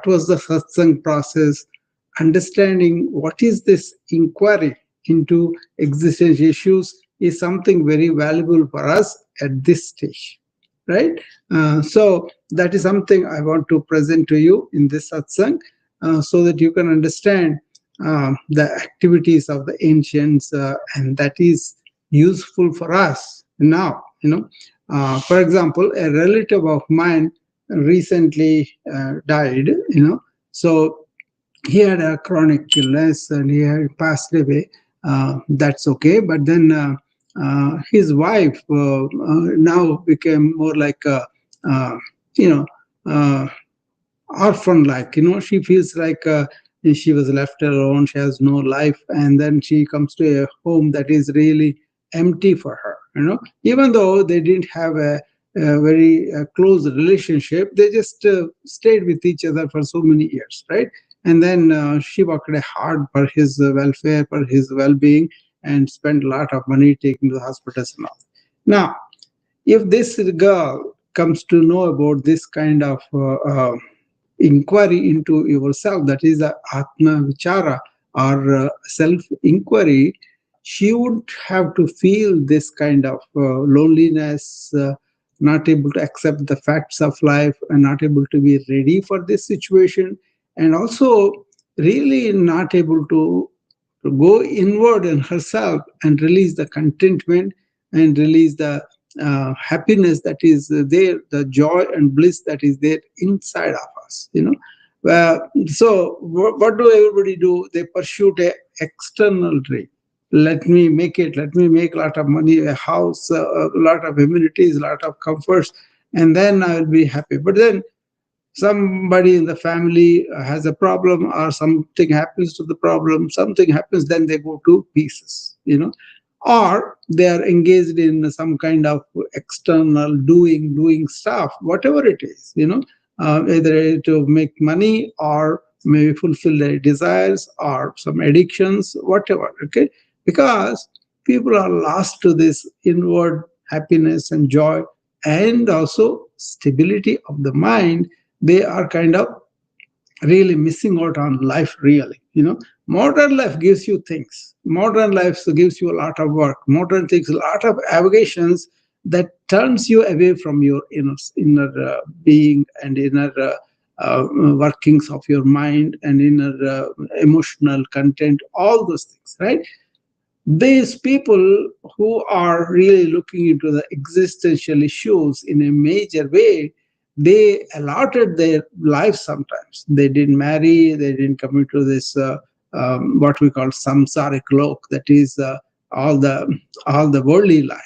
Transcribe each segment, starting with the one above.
what was the satsang process, understanding what is this inquiry into existential issues is something very valuable for us at this stage, right? So that is something I want to present to you in this satsang, so that you can understand the activities of the ancients, and that is useful for us now. For example, a relative of mine recently died. So he had a chronic illness and he had passed away. That's okay. But then his wife now became more like a, you know, uh, orphan like. She feels like she was left alone. She has no life. And then she comes to a home that is really empty for her. Even though they didn't have a very close relationship, they just stayed with each other for so many years, right? And then she worked hard for his welfare, for his well-being, and spent a lot of money taking to the hospitals and all. Now, if this girl comes to know about this kind of inquiry into yourself, that is the Atma Vichara, or self inquiry, she would have to feel this kind of loneliness, not able to accept the facts of life, and not able to be ready for this situation, and also really not able to go inward in herself and release the contentment and release the happiness that is there, the joy and bliss that is there inside of us. So what do everybody do? They pursue a external dream. Let me make it. Let me make a lot of money, a house, a lot of amenities, a lot of comforts, and then I will be happy. But then somebody in the family has a problem, or something happens to the problem, something happens, then they go to pieces. Or they are engaged in some kind of external doing stuff, whatever it is. Either to make money, or maybe fulfill their desires, or some addictions, whatever. Okay, because people are lost to this inward happiness and joy, and also stability of the mind. They are kind of really missing out on life, really. Modern life gives you things. Modern life gives you a lot of work. Modern things, a lot of avocations that turns you away from your inner being, and inner workings of your mind, and inner emotional content, all those things, right? These people who are really looking into the existential issues in a major way, they allotted their lives. Sometimes they didn't marry, they didn't come into this what we call samsaric lok, that is all the worldly life.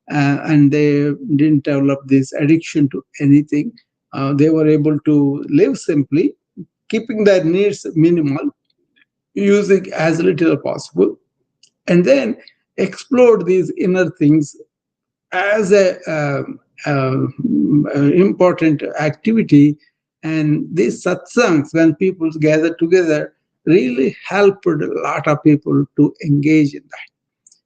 And they didn't develop this addiction to anything. They were able to live simply, keeping their needs minimal, using as little as possible, and then explore these inner things as a important activity. And these satsangs, when people gather together, really helped a lot of people to engage in that.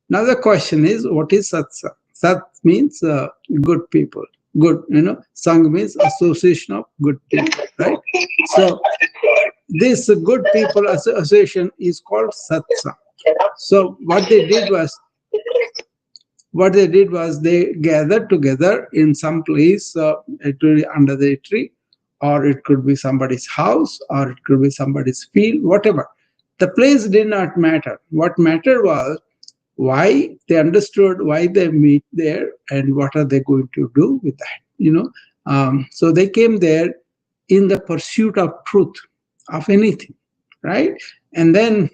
Now the question is, what is satsang? Sat means good people. Good, sang means association of good people, right? So this good people association is called satsang. So what they did was they gathered together in some place, it could be under the tree, or it could be somebody's house, or it could be somebody's field, whatever. The place did not matter. What mattered was why they understood why they meet there, and what are they going to do with that. So they came there in the pursuit of truth, of anything, right? And then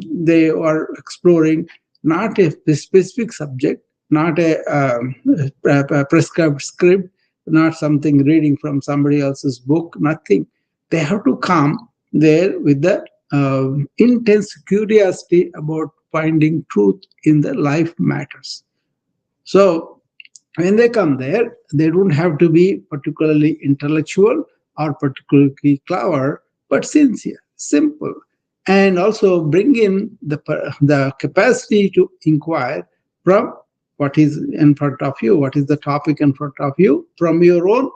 they are exploring not a specific subject, not a prescribed script, not something reading from somebody else's book, nothing. They have to come there with the intense curiosity about finding truth in the life matters. So when they come there, they don't have to be particularly intellectual or particularly clever, but sincere, simple, and also bring in the capacity to inquire from what is in front of you, what is the topic in front of you, from your own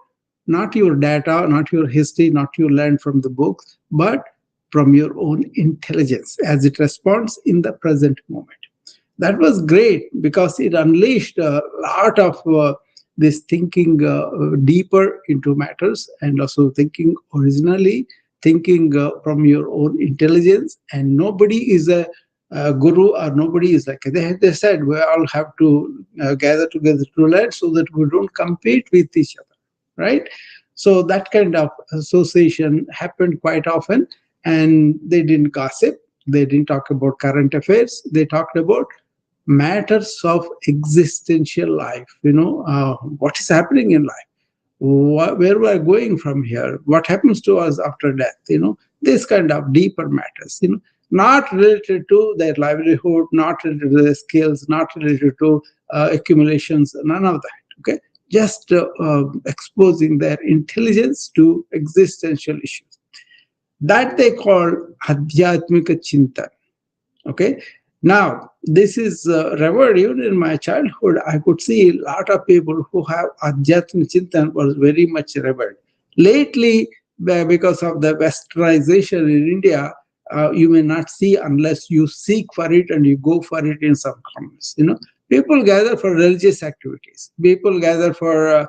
not your data, not your history, not you learned from the books, but from your own intelligence as it responds in the present moment. That was great because it unleashed a lot of this thinking deeper into matters, and also thinking originally, thinking from your own intelligence. And nobody is a guru, or nobody is like, they said we all have to gather together to learn so that we don't compete with each other, right? So that kind of association happened quite often, and they didn't gossip, they didn't talk about current affairs, they talked about matters of existential life. What is happening in life, where we are going from here, what happens to us after death, this kind of deeper matters, not related to their livelihood, not related to their skills, not related to accumulations, none of that. Okay, just exposing their intelligence to existential issues, that they call adhyatmika chintan. Okay, now this is revered. Even in my childhood, I could see a lot of people who have adhyatmika chintan was very much revered. Lately, because of the westernization in India, you may not see unless you seek for it and you go for it in some comments. People gather for religious activities, people gather for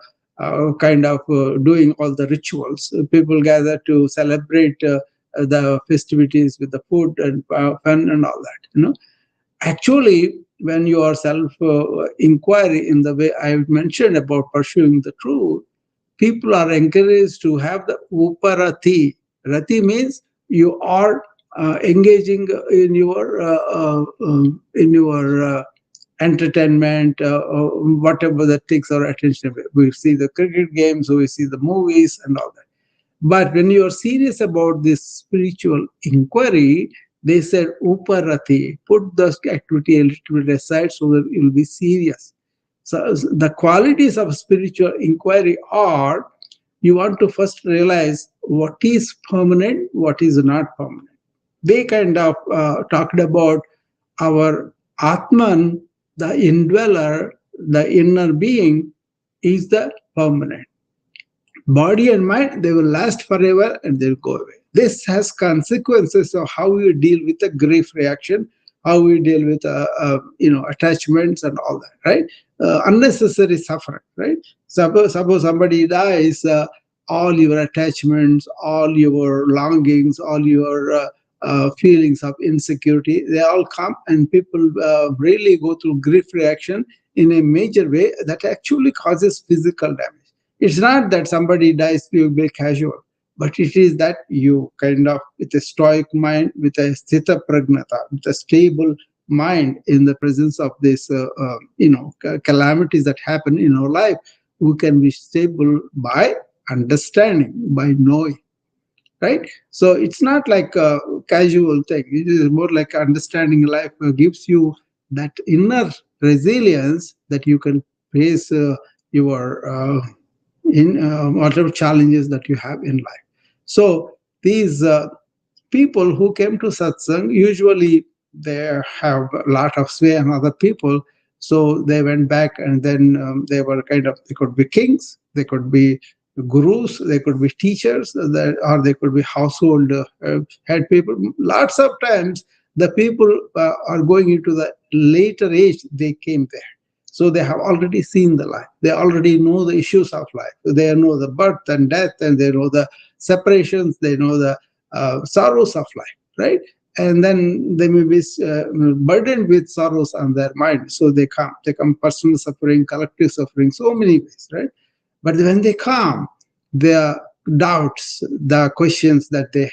kind of doing all the rituals, people gather to celebrate the festivities with the food and fun and all that. Actually, when you are self inquiry in the way I mentioned about pursuing the truth, people are encouraged to have the uparati. Rati means you are engaging in your entertainment, whatever that takes our attention. We see the cricket games, we see the movies and all that. But when you are serious about this spiritual inquiry, they said uparati, put the activity a little bit aside so that you'll be serious. So the qualities of spiritual inquiry are, you want to first realize what is permanent, what is not permanent. They kind of talked about our Atman, the indweller, the inner being, is the permanent. Body and mind, they will last forever and they'll go away. This has consequences of how we deal with the grief reaction, how we deal with attachments and all that, right? Unnecessary suffering, right? Suppose somebody dies, all your attachments, all your longings, all your feelings of insecurity, they all come, and people really go through grief reaction in a major way that actually causes physical damage. It's not that somebody dies, you will be casual, but it is that you kind of, with a stoic mind, with a sthita pragnata, with a stable mind in the presence of this, calamities that happen in our life, we can be stable by understanding, by knowing, right? So it's not like a casual thing. It is more like understanding life gives you that inner resilience that you can face your in whatever challenges that you have in life. So these people who came to satsang, usually they have a lot of sway on other people. So they went back, and then they were kind of, they could be kings, they could be gurus, they could be teachers, or they could be household head people. Lots of times, the people are going into the later age, they came there. So they have already seen the life. They already know the issues of life. They know the birth and death, and they know the separations. They know the sorrows of life, right? And then they may be burdened with sorrows on their mind. So they come personal suffering, collective suffering, so many ways, right? But when they come, the doubts, the questions that they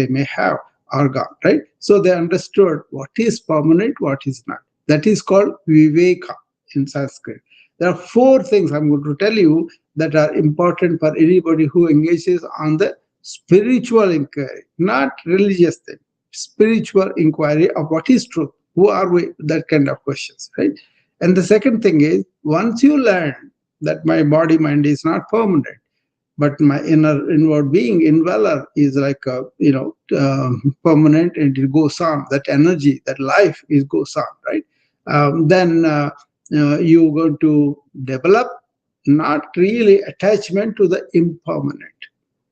may have, are gone, right? So they understood what is permanent, what is not. That is called viveka in Sanskrit. There are four things I'm going to tell you that are important for anybody who engages on the spiritual inquiry, not religious thing, spiritual inquiry of what is truth, who are we, that kind of questions, right? And the second thing is, once you learn that my body mind is not permanent, but my inward being, indweller, is like permanent, and it goes on. That energy, that life, goes on, right? Then you're going to develop not really attachment to the impermanent.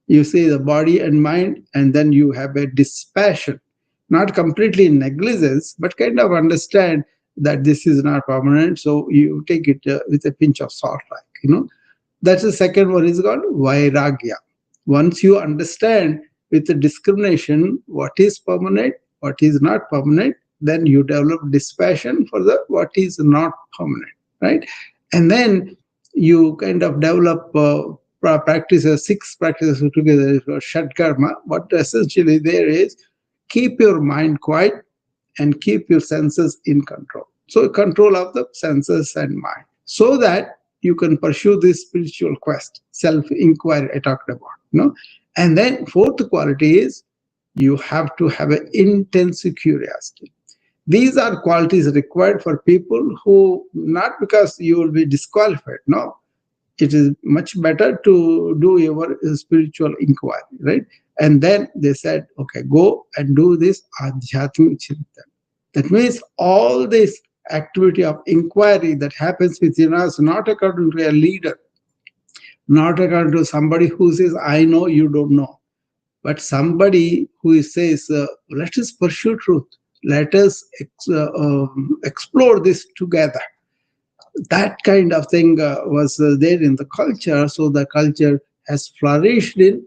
You see the body and mind, and then you have a dispassion, not completely negligence, but kind of understand that this is not permanent. So you take it with a pinch of salt, That's the second one is called vairagya. Once you understand with the discrimination what is permanent, what is not permanent, then you develop dispassion for the what is not permanent, right? And then you kind of develop practices, six practices together, Shat Karma. What essentially there is, keep your mind quiet and keep your senses in control. So control of the senses and mind, so that you can pursue this spiritual quest, self-inquiry I talked about. And then fourth quality is you have to have an intense curiosity. These are qualities required for people who, not because you will be disqualified, no. It is much better to do your spiritual inquiry, right? And then they said, okay, go and do this adhyatmic chintan. That means all this activity of inquiry that happens within us, not according to a leader, not according to somebody who says, I know, you don't know, but somebody who says, let us pursue truth, let us explore this together. That kind of thing was there in the culture. So the culture has flourished in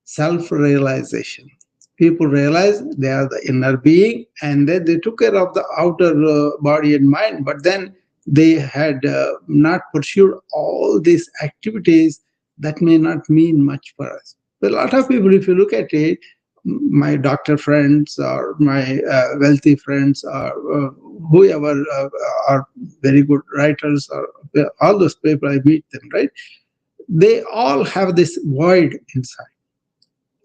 self-realization. People realize they are the inner being, and then they took care of the outer body and mind, but then they had not pursued all these activities that may not mean much for us. But a lot of people, if you look at it, my doctor friends or my wealthy friends or whoever are very good writers, or all those people I meet them, right? They all have this void inside.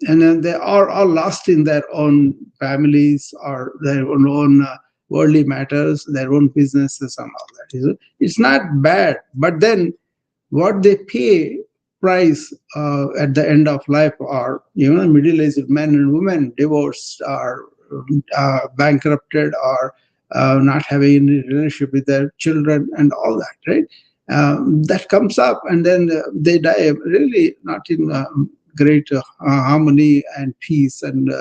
And then they are all lost in their own families or their own worldly matters, their own businesses and all that. It's not bad, but then what they pay price at the end of life are, middle-aged men and women divorced or bankrupted or not having any relationship with their children and all that, right? That comes up, and then they die really not in great harmony and peace and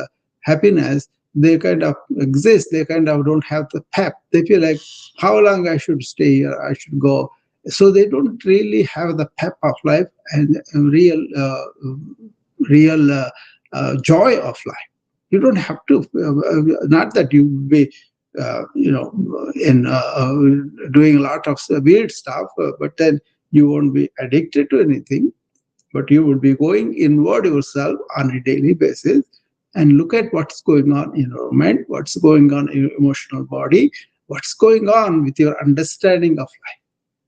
happiness. They kind of exist. They kind of don't have the pep. They feel like, how long I should stay here? I should go. So they don't really have the pep of life and real joy of life. You don't have to. Not that you be, in doing a lot of weird stuff, but then you won't be addicted to anything. But you will be going inward yourself on a daily basis and look at what's going on in your mind, what's going on in your emotional body, what's going on with your understanding of life.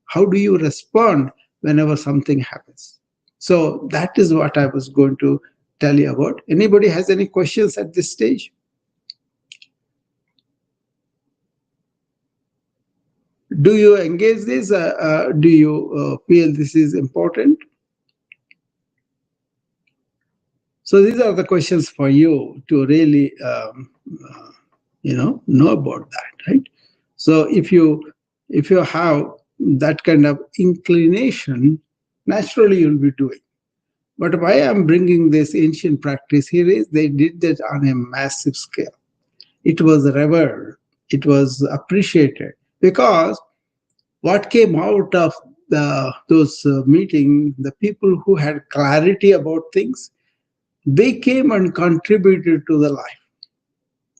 How do you respond whenever something happens? So that is what I was going to tell you about. Anybody has any questions at this stage? Do you engage this? Do you feel this is important? So these are the questions for you to really, know about that, right? So if you have that kind of inclination, naturally you'll be doing. But why I'm bringing this ancient practice here is they did that on a massive scale. It was revered, it was appreciated, because what came out of those meetings, the people who had clarity about things, they came and contributed to the life.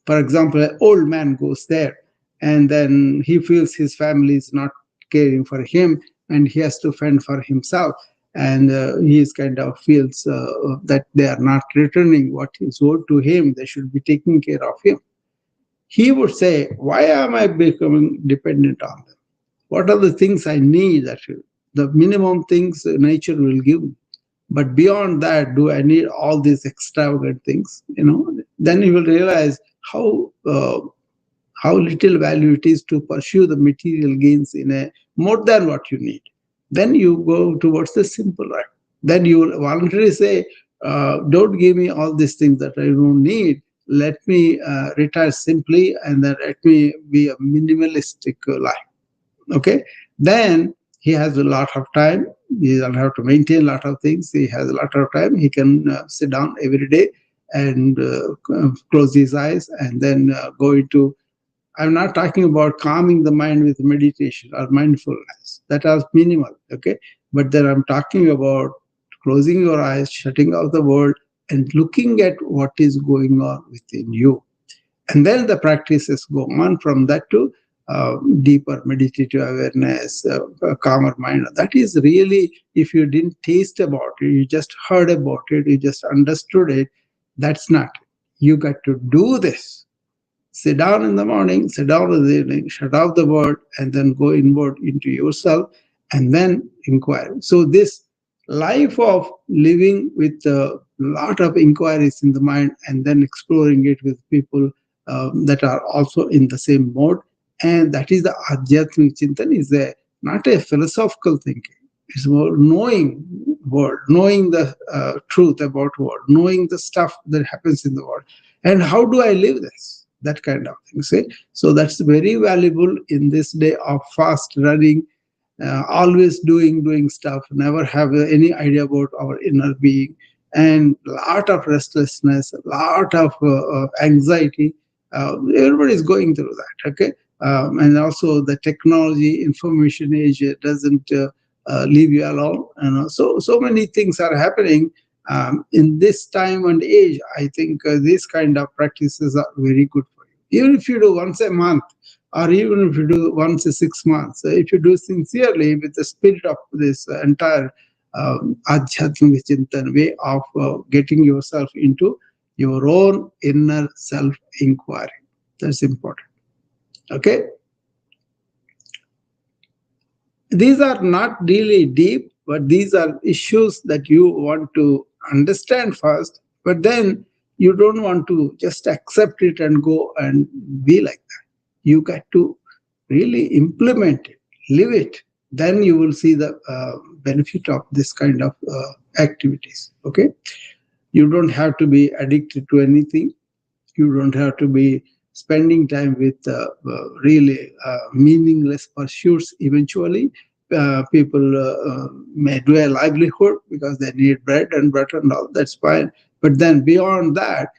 For example, an old man goes there and then he feels his family is not caring for him and he has to fend for himself. And he kind of feels that they are not returning what is owed to him. They should be taking care of him. He would say, why am I becoming dependent on them? What are the things I need? The minimum things nature will give me. But beyond that, do I need all these extravagant things? Then you will realize how little value it is to pursue the material gains in a more than what you need. Then you go towards the simple life. Then you will voluntarily say, don't give me all these things that I don't need. Let me retire simply, and then let me be a minimalistic life. Okay? Then he has a lot of time. He doesn't have to maintain a lot of things. He has a lot of time. He can sit down every day and close his eyes and then go into. I'm not talking about calming the mind with meditation or mindfulness. That is minimal, okay? But then I'm talking about closing your eyes, shutting out the world, and looking at what is going on within you. And then the practices go on from that to deeper meditative awareness, a calmer mind. That is really, if you didn't taste about it, you just heard about it, you just understood it, that's not it. You got to do this. Sit down in the morning, sit down in the evening, shut off the world, and then go inward into yourself and then inquire. So, this life of living with a lot of inquiries in the mind and then exploring it with people that are also in the same mode, and that is the Adhyatmik Chintan, is not a philosophical thinking. It's more knowing world, knowing the truth about world, knowing the stuff that happens in the world, and how do I live this? That kind of thing. See, so that's very valuable in this day of fast running, always doing stuff, never have any idea about our inner being, and lot of restlessness, lot of anxiety. Everybody is going through that. Okay, and also the technology, information age doesn't leave you alone. So many things are happening in this time and age. I think these kind of practices are very good for you. Even if you do once a month, or even if you do once a 6 months, if you do sincerely with the spirit of this entire Adhyatmik Chintan way of getting yourself into your own inner self inquiry. That's important. Okay. These are not really deep, but these are issues that you want to understand first, but then you don't want to just accept it and go and be like that. You got to really implement it, live it. Then you will see the benefit of this kind of activities. Okay, you don't have to be addicted to anything. You don't have to be spending time with really meaningless pursuits. Eventually, people may do a livelihood because they need bread and butter and all. That's fine. But then beyond that,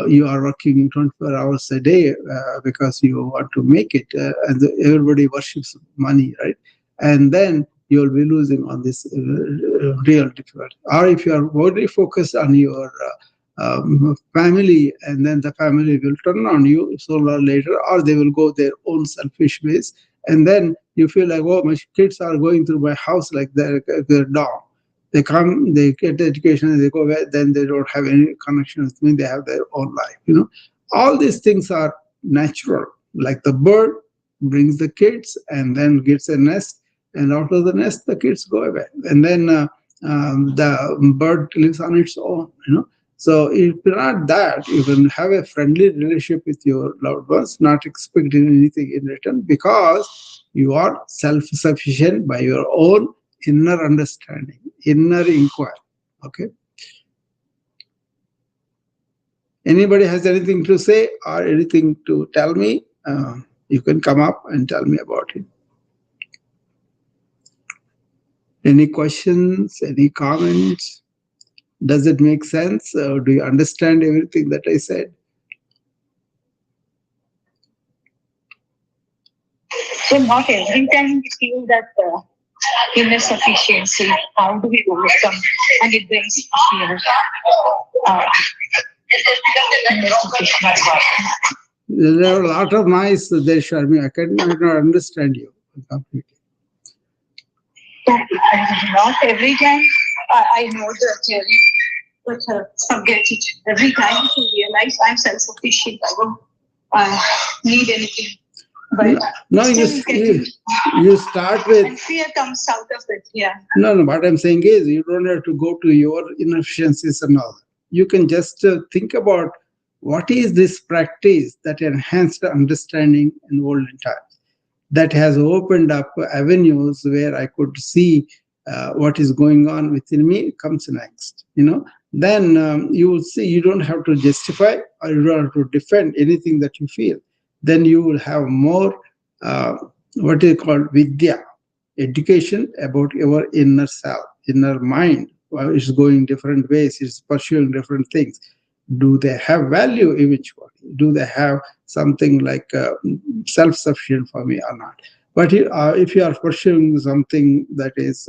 you are working 24 hours a day because you want to make it. And everybody worships money, right? And then you'll be losing on this real difficulty. Or if you are very focused on your family, and then the family will turn on you sooner or later, or they will go their own selfish ways, and then you feel like, oh, my kids are going through my house like they're dog. They come, they get the education, and they go away, then they don't have any connection with me, they have their own life. All these things are natural. Like the bird brings the kids and then gets a nest, and out of the nest the kids go away, and then the bird lives on its own. So if not that, you can have a friendly relationship with your loved ones, not expecting anything in return, because you are self-sufficient by your own inner understanding, inner inquiry. Okay. Anybody has anything to say or anything to tell me? You can come up and tell me about it. Any questions? Any comments? Does it make sense? Do you understand everything that I said? So not every time we feel that inner sufficiency, how do we overcome? And it brings fear. Inner sufficiency. There are a lot of noise there, Sharmi. I cannot understand you completely. Not every time I know the theory, but forget it. Every time to realize I'm self-sufficient, I don't need anything. But no, you start with, and fear comes out of it. Yeah. No. What I'm saying is, you don't have to go to your inefficiencies and all. You can just think about what is this practice that enhanced understanding in olden times, that has opened up avenues where I could see what is going on within me comes next. Then you will see, you don't have to justify or you don't have to defend anything that you feel. Then you will have more what is called vidya, education about your inner self, inner mind. Well, it's going different ways, it's pursuing different things. Do they have value eventually? Do they have something like self-sufficient for me or not? But if you are pursuing something that is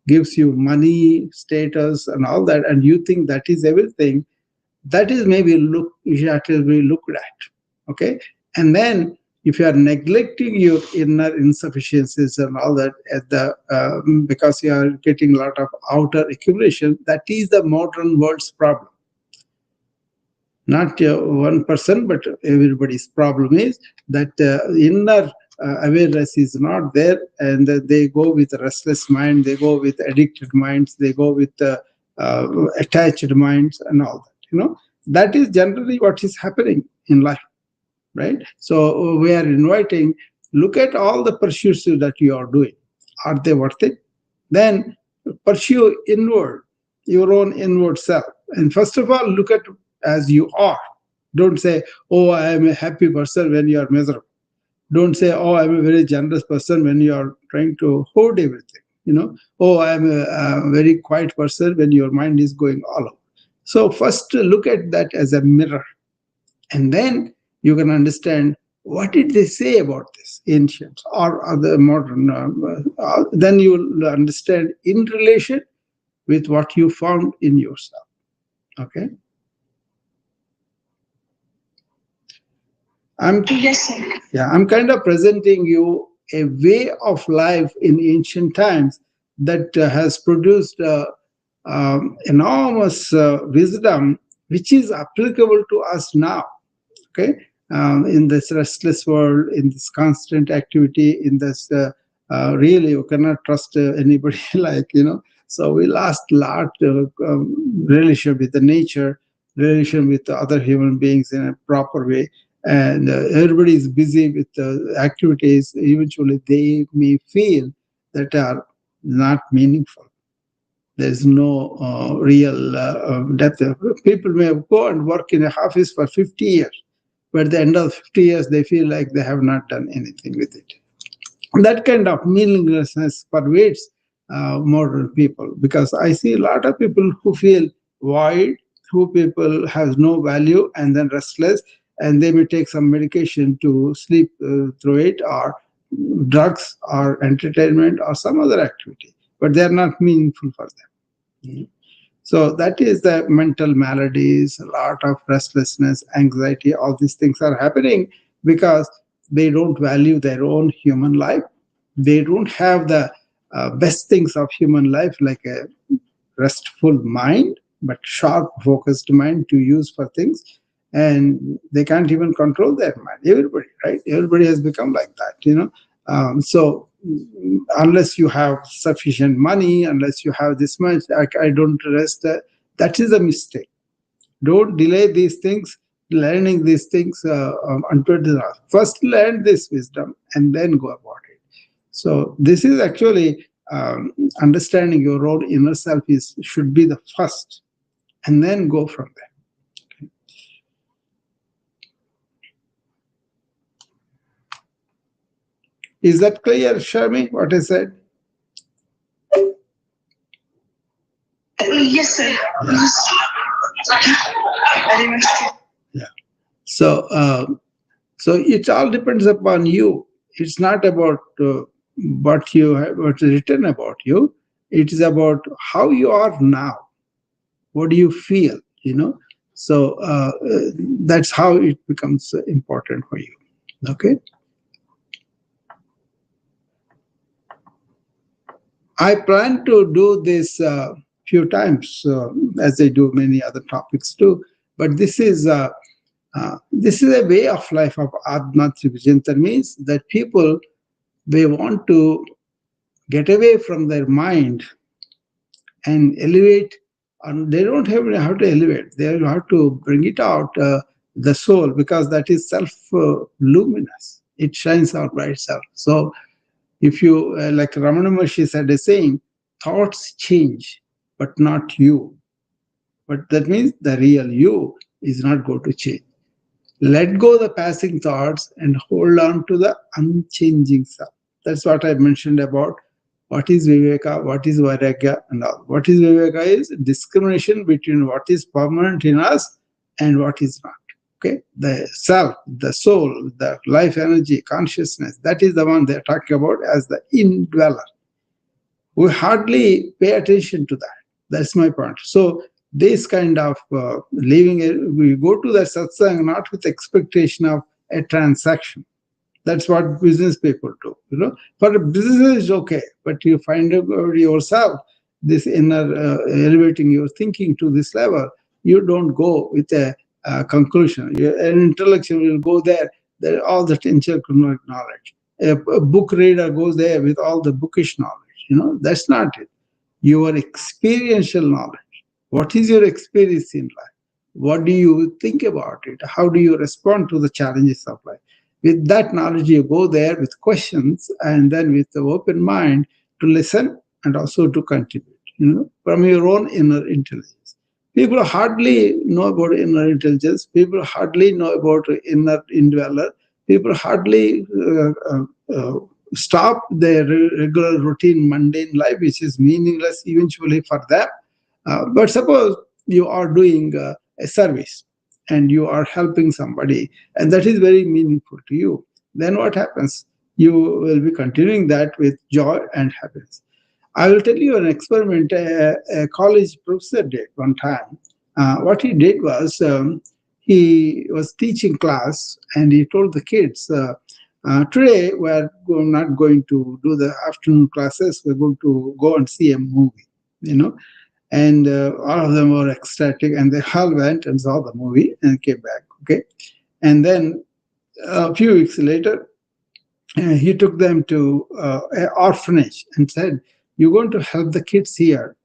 gives you money, status, and all that, and you think that is everything, that is maybe you have to be looked at. Okay, and then if you are neglecting your inner insufficiencies and all that at the because you are getting a lot of outer accumulation, that is the modern world's problem. Not one person, but everybody's problem is that inner awareness is not there, and they go with restless mind, they go with addicted minds, they go with attached minds and all that. That is generally what is happening in life, right? So we are inviting, look at all the pursuits that you are doing. Are they worth it? Then pursue inward, your own inward self. And first of all, look at as you are. Don't say, oh, I am a happy person when you are miserable. Don't say, oh, I'm a very generous person when you are trying to hoard everything. Oh, I'm a very quiet person when your mind is going all over. So first look at that as a mirror. And then you can understand, what did they say about this, ancients or other modern? Then you will understand in relation with what you found in yourself. Okay. Yes, sir. Yeah, I'm kind of presenting you a way of life in ancient times that has produced enormous wisdom, which is applicable to us now. Okay, in this restless world, in this constant activity, in this really you cannot trust anybody. So we lost a lot relation with the nature, relation with the other human beings in a proper way, and everybody is busy with activities. Eventually, they may feel that are not meaningful. There's no real depth. People may go and work in a office for 50 years, but at the end of 50 years, they feel like they have not done anything with it. That kind of meaninglessness pervades modern people, because I see a lot of people who feel void, who people has no value and then restless, and they may take some medication to sleep through it, or drugs or entertainment or some other activity, but they are not meaningful for them. So that is the mental maladies, a lot of restlessness, anxiety, all these things are happening because they don't value their own human life. They don't have the best things of human life, like a restful mind, but sharp, focused mind to use for things. And they can't even control their mind. Everybody, right? Everybody has become like that, So unless you have sufficient money, unless you have this much, I don't rest. That is a mistake. Don't delay these things, learning these things until the last. First learn this wisdom and then go about it. So this is actually understanding your own inner self should be the first, and then go from there. Okay. Is that clear, Sharmi, what I said? Yes, sir. Yes. Very much. Yeah. So, so it all depends upon you. It's not about what's written about you. It is about how you are now. What do you feel? So that's how it becomes important for you. Okay. I plan to do this few times, as I do many other topics too. But this is a way of life of Atma Trivijanta, means that people, they want to get away from their mind and elevate, and they don't have how to elevate. They have to bring it out, the soul, because that is self-luminous. It shines out by itself. So if you, like Ramana Maharshi said, is saying, thoughts change, but not you. But that means the real you is not going to change. Let go the passing thoughts and hold on to the unchanging self. That's what I mentioned about what is viveka, what is vairagya, and all. What is viveka is discrimination between what is permanent in us and what is not. Okay, the self, the soul, the life energy, consciousness, that is the one they're talking about as the indweller. We hardly pay attention to that. That's my point. So this kind of we go to the satsang not with expectation of a transaction. That's what business people do. For a business is okay, but you find out yourself this inner elevating your thinking to this level. You don't go with a conclusion. An intellectual will go there. There all the intellectual knowledge. A book reader goes there with all the bookish knowledge. That's not it. Your experiential knowledge. What is your experience in life? What do you think about it? How do you respond to the challenges of life? With that knowledge, you go there with questions and then with the open mind to listen and also to contribute, from your own inner intelligence. People hardly know about inner intelligence. People hardly know about inner indweller. People hardly stop their regular routine mundane life, which is meaningless eventually for them. But suppose you are doing a service and you are helping somebody, and that is very meaningful to you, then what happens? You will be continuing that with joy and happiness. I will tell you an experiment a college professor did one time. What he did was he was teaching class and he told the kids, today we're not going to do the afternoon classes, we're going to go and see a movie, and all of them were ecstatic and they all went and saw the movie and came back. Okay. And then a few weeks later, he took them to an orphanage and said, you're going to help the kids here,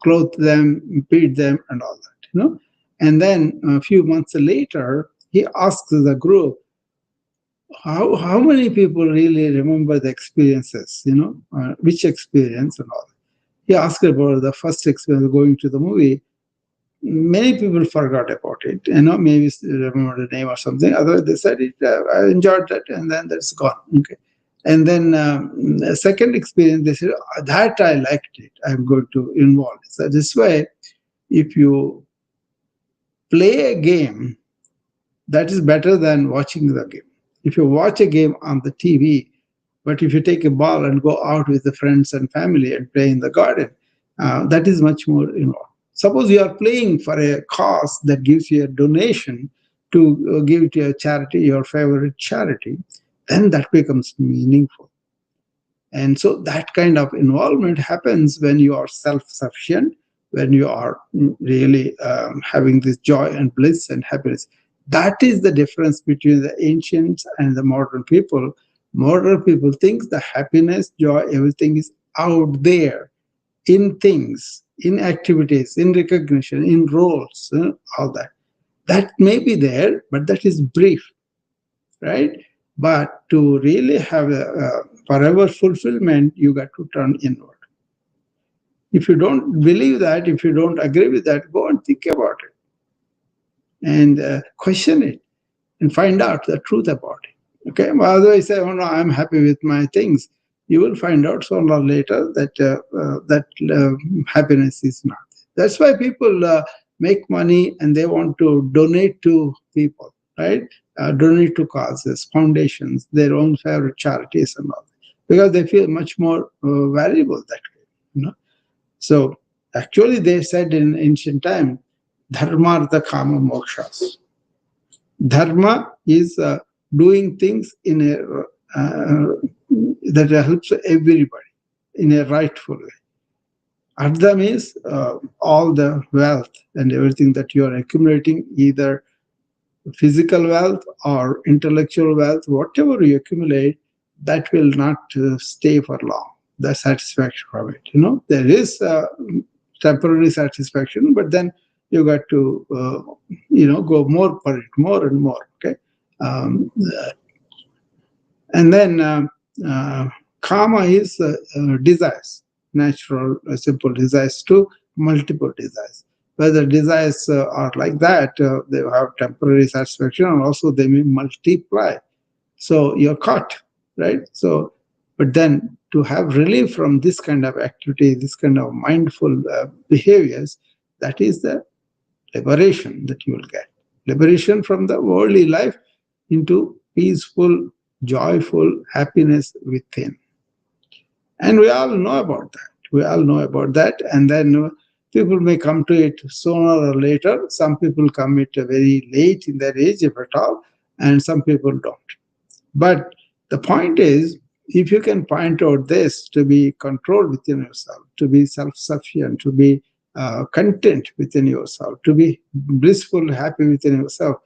clothe them, feed them, and all that. And then a few months later, he asked the group, how many people really remember the experiences, which experience and all that. He asked about the first experience going to the movie. Many people forgot about it, maybe remember the name or something. Otherwise, they said I enjoyed that, and then that's gone. Okay. And then the second experience, they said, that I liked it, I'm going to involve. So this way, if you play a game, that is better than watching the game. If you watch a game on the TV, but if you take a ball and go out with the friends and family and play in the garden, that is much more involved. Suppose you are playing for a cause that gives you a donation to give to a charity, your favorite charity, then that becomes meaningful. And so that kind of involvement happens when you are self-sufficient, when you are really having this joy and bliss and happiness. That is the difference between the ancients and the modern people. Modern people think the happiness, joy, everything is out there in things, in activities, in recognition, in roles, all that. That may be there, but that is brief, right? But to really have a forever fulfillment, you got to turn inward. If you don't believe that, if you don't agree with that, go and think about it and question it and find out the truth about it. Okay, well, otherwise say, oh no, I'm happy with my things. You will find out sooner or later that happiness is not. That's why people make money and they want to donate to people, right? Donate to causes, foundations, their own favorite charities and all, because they feel much more valuable that way. So actually, they said in ancient time, dharma, artha, kama, mokshas. Dharma is doing things in a that helps everybody in a rightful way. Artha means all the wealth and everything that you are accumulating, either physical wealth or intellectual wealth, whatever you accumulate, that will not stay for long. The satisfaction from it, there is temporary satisfaction, but then you got to, go more for it, more and more. Okay, and then karma is desires, natural, simple desires to multiple desires. Whether desires are like that, they have temporary satisfaction, and also they may multiply. So you're caught, right? So But then to have relief from this kind of activity, this kind of mindful behaviors, that is the liberation that you will get. Liberation from the worldly life into peaceful, joyful happiness within. And we all know about that. We all know about that. And then people may come to it sooner or later. Some people come it very late in their age, if at all, and some people don't. But the point is, if you can point out this to be controlled within yourself, to be self-sufficient, to be content within yourself, to be blissful, happy within yourself,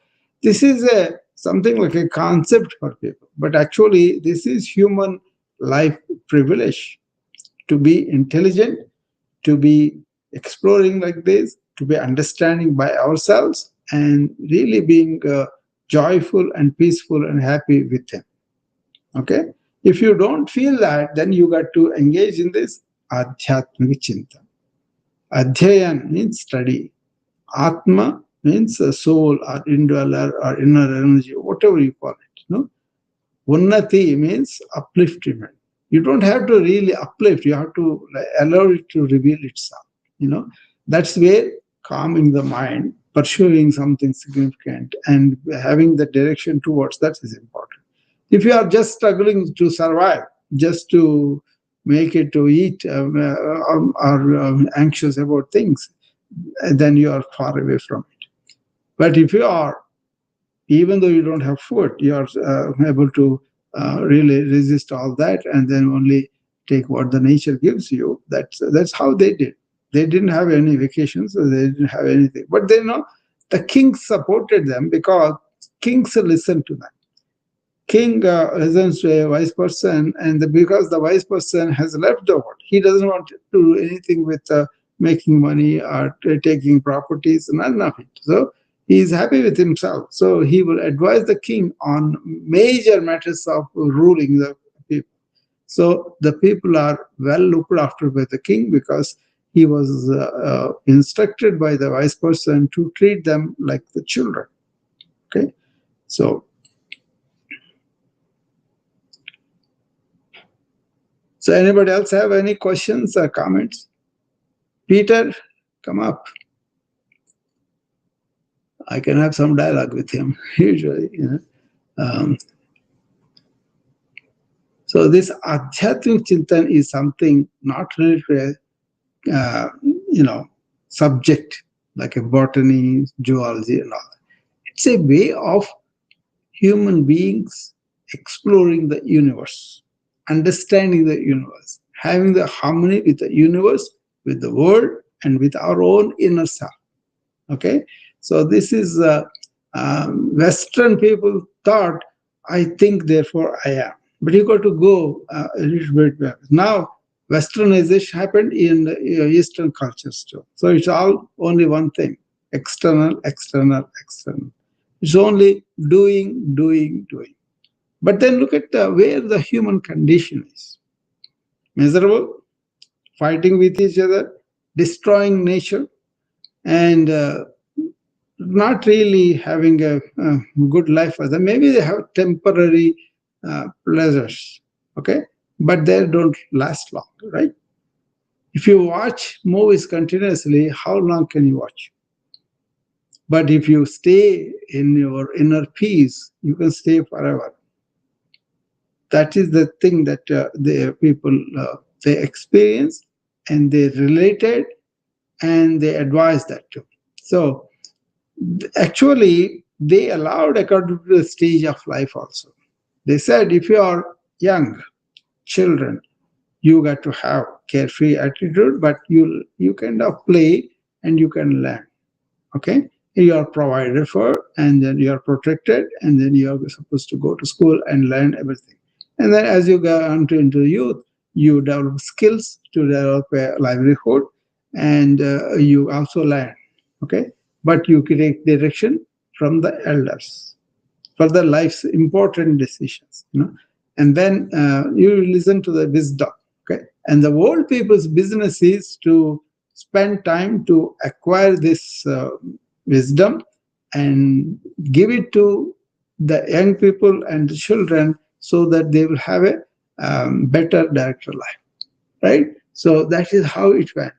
this is something like a concept for people. But actually, this is human life privilege, to be intelligent, to be exploring like this, to be understanding by ourselves, and really being joyful and peaceful and happy within. Okay? If you don't feel that, then you got to engage in this adhyatmika chinta. Adhyayan means study. Atma means soul or indweller or inner energy, whatever you call it. No? Unnati means upliftment. You don't have to really uplift. You have to allow it to reveal itself. That's where calming the mind, pursuing something significant, and having the direction towards that is important. If you are just struggling to survive, just to make it to eat, or anxious about things, then you are far away from it. But if you are, even though you don't have food, you are able to really resist all that and then only take what the nature gives you. That's how they did. They didn't have any vacations, so they didn't have anything. But they know the kings supported them because kings listened to them. King listens to a wise person, and because the wise person has left the world, he doesn't want to do anything with making money or taking properties, none of it. So he is happy with himself. So he will advise the king on major matters of ruling the people. So the people are well looked after by the king because he was instructed by the wise person to treat them like the children. Okay, so anybody else have any questions or comments? Peter, come up. I can have some dialogue with him usually. So this Adhyatmik Chintan is something not related to a subject like a botany, zoology, and all that. It's a way of human beings exploring the universe, understanding the universe, having the harmony with the universe, with the world, and with our own inner self. Okay, so this is Western people thought, I think, therefore I am. But you got to go a little bit back. Now, Westernization happened in Eastern cultures too. So it's all only one thing: external, external, external. It's only doing, doing, doing. But then look at where the human condition is. Miserable, fighting with each other, destroying nature, and not really having a good life for them. Maybe they have temporary pleasures, okay? But they don't last long, right? If you watch movies continuously, how long can you watch? But if you stay in your inner peace, you can stay forever. That is the thing that the people, they experience, and they related, and they advise that too. So actually, they allowed according to the stage of life also. They said, if you are young, children, you got to have carefree attitude, but you kind of play and you can learn. Okay? You are provided for, and then you are protected, and then you are supposed to go to school and learn everything. And then as you go into youth, you develop skills to develop a livelihood, and you also learn. Okay? But you take direction from the elders for the life's important decisions. And then you listen to the wisdom. Okay? And the world people's business is to spend time to acquire this wisdom and give it to the young people and the children, so that they will have a better director life, right? So that is how it went.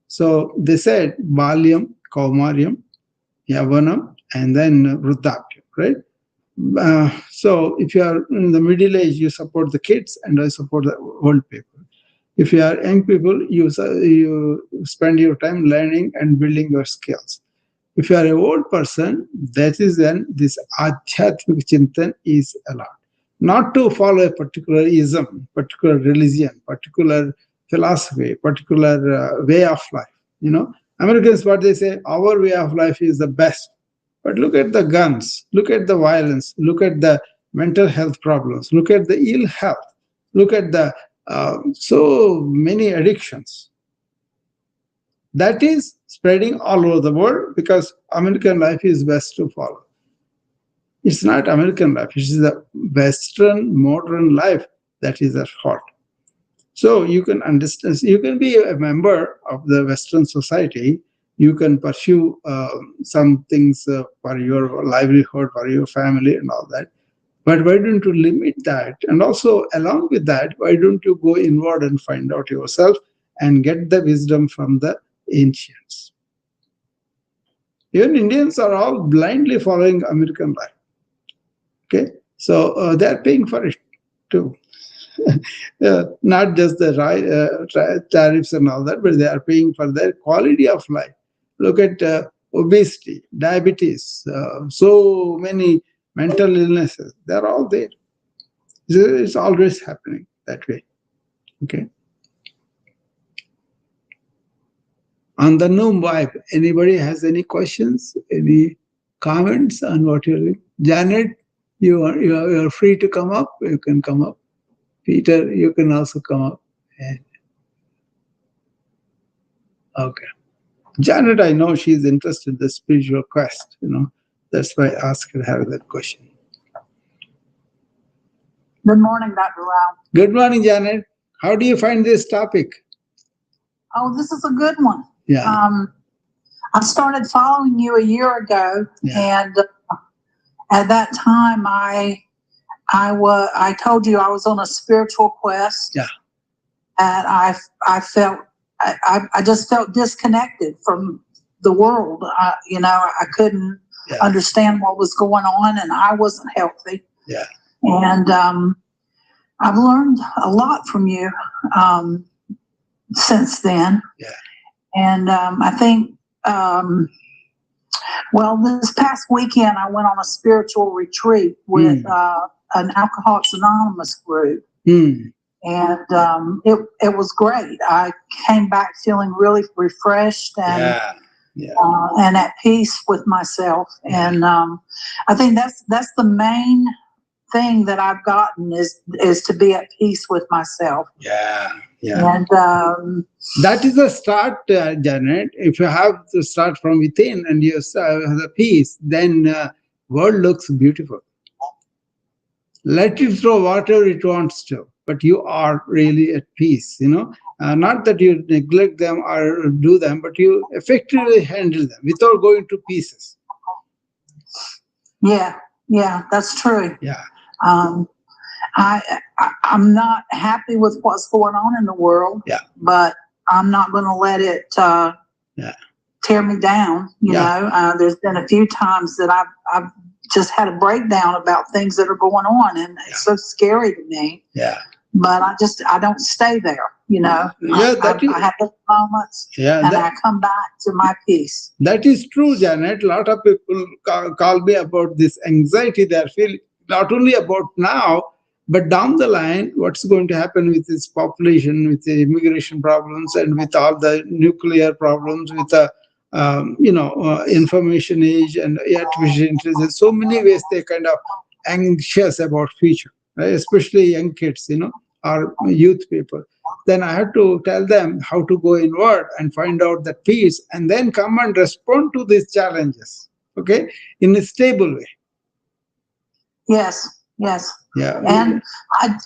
So they said Balyam, Kaumaryam, Yavanam, and then Vruddhapyam, right? So if you are in the middle age, you support the kids and I support the old people. If you are young people, you spend your time learning and building your skills. If you are an old person, that is when this Adhyatmik Chintan is allowed. Not to follow a particular ism, particular religion, particular philosophy, particular way of life. You know, Americans, what they say, our way of life is the best. But look at the guns, look at the violence, look at the mental health problems, look at the ill health, look at the so many addictions. That is spreading all over the world because American life is best to follow. It's not American life, it is the Western modern life that is at heart. So you can understand, you can be a member of the Western society, you can pursue some things for your livelihood, for your family and all that. But why don't you limit that? And also along with that, why don't you go inward and find out yourself and get the wisdom from the ancients? Even Indians are all blindly following American life. Okay, so they're paying for it too. Not just the tariffs and all that, but they are paying for their quality of life. Look at obesity, diabetes, so many mental illnesses. They're all there. It's always happening that way. Okay. On the Noom vibe, anybody has any questions, any comments on what you're doing? Janet, you're free to come up. You can come up. Peter, you can also come up. Okay. Janet, I know she's interested in the spiritual quest, you know. That's why I asked her that question. Good morning, Dr. Rao. Good morning, Janet. How do you find this topic? Oh, this is a good one. Yeah. I started following you a year ago, and at that time, I told you I was on a spiritual quest. Yeah. And I felt I just felt disconnected from the world. I couldn't understand what was going on, and I wasn't healthy. Yeah. And I've learned a lot from you since then. Yeah. And I think, this past weekend, I went on a spiritual retreat with an Alcoholics Anonymous group. And it was great. I came back feeling really refreshed and and at peace with myself. And I think that's the main thing that I've gotten is to be at peace with myself. Yeah. And that is the start, Janet. If you have to start from within and you have the peace, then world looks beautiful. Let it throw whatever it wants to, but you are really at peace, you know. Not that you neglect them or do them, but you effectively handle them without going to pieces. Yeah, that's true. Yeah. I'm not happy with what's going on in the world. Yeah. But I'm not going to let it tear me down. You know, there's been a few times that I've just had a breakdown about things that are going on, and it's so scary to me. Yeah. But I don't stay there. You know. Yeah, I have those moments. Yeah. And I come back to my peace. That is true, Janet. A lot of people call me about this anxiety they're feeling, not only about now, but down the line, what's going to happen with this population, with the immigration problems, and with all the nuclear problems, with the information age and artificial intelligence. So many ways they're kind of anxious about future, right? Especially young kids, you know, or youth people. Then I had to tell them how to go inward and find out that peace, and then come and respond to these challenges, okay, in a stable way. Yes. Yeah. And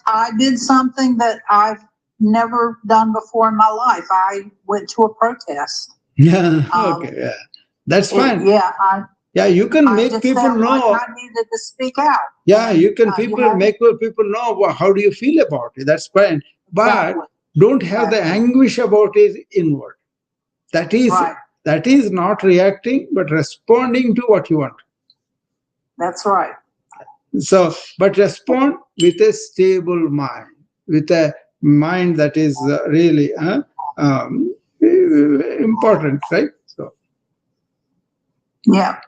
I did something that I've never done before in my life. I went to a protest. Yeah. Okay. Yeah. That's fine. Yeah, you can I make just people felt like know. I needed to speak out. Yeah, And, you can you know, make people know how do you feel about it. That's fine. But exactly. don't have the anguish about it inward. That is Right. not reacting, but responding to what you want. That's right. So, but respond with a stable mind, with a mind that is really important, right? So, Yeah.